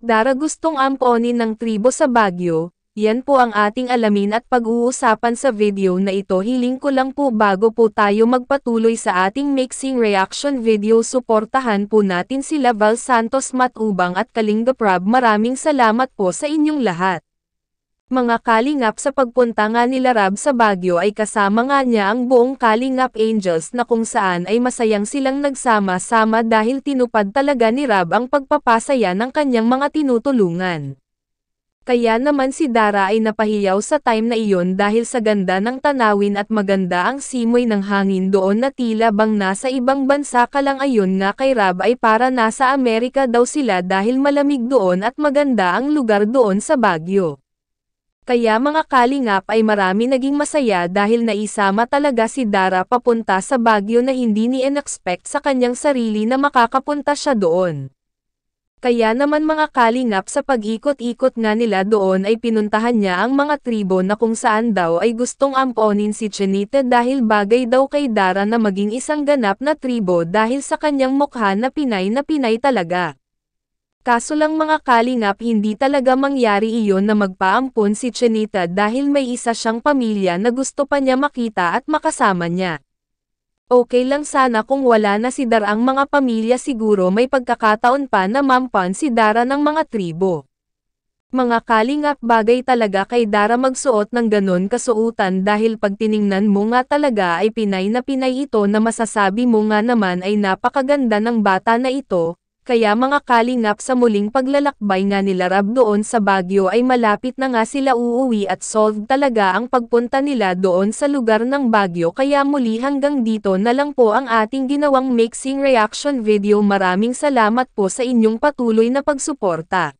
Dara gustong amponin ng tribo sa Baguio, yan po ang ating alamin at pag-uusapan sa video na ito. Hiling ko lang po bago po tayo magpatuloy sa ating mixing reaction video, suportahan po natin sila Val Santos Matubang at Kalinga Prab. Maraming salamat po sa inyong lahat. Mga kalingap, sa pagpunta nga nila Rab sa Baguio ay kasama nga niya ang buong Kalingap Angels na kung saan ay masayang silang nagsama-sama dahil tinupad talaga ni Rab ang pagpapasaya ng kanyang mga tinutulungan. Kaya naman si Dara ay napahiyaw sa time na iyon dahil sa ganda ng tanawin at maganda ang simoy ng hangin doon na tila bang nasa ibang bansa ka lang. Ayon nga kay Rab ay para nasa Amerika daw sila dahil malamig doon at maganda ang lugar doon sa Baguio. Kaya mga kalingap ay marami naging masaya dahil naisama talaga si Dara papunta sa Baguio na hindi ni in-expect sa kanyang sarili na makakapunta siya doon. Kaya naman mga kalingap, sa pag-ikot-ikot nga nila doon ay pinuntahan niya ang mga tribo na kung saan daw ay gustong amponin si Chinita dahil bagay daw kay Dara na maging isang ganap na tribo dahil sa kanyang mukha na Pinay talaga. Kaso lang mga kalingap, hindi talaga mangyari iyon na magpaampon si Chinita dahil may isa siyang pamilya na gusto pa niya makita at makasama niya. Okay lang sana kung wala na si Dara ang mga pamilya, siguro may pagkakataon pa na mampan si Dara ng mga tribo. Mga kalingap, bagay talaga kay Dara magsuot ng ganon kasuutan dahil pag tiningnan mo nga talaga ay Pinay ito na masasabi mo nga naman ay napakaganda ng bata na ito. Kaya mga kalingap, sa muling paglalakbay nga nila Rab doon sa Baguio ay malapit na nga sila uuwi at solved talaga ang pagpunta nila doon sa lugar ng Baguio. Kaya muli hanggang dito na lang po ang ating ginawang mixing reaction video. Maraming salamat po sa inyong patuloy na pagsuporta.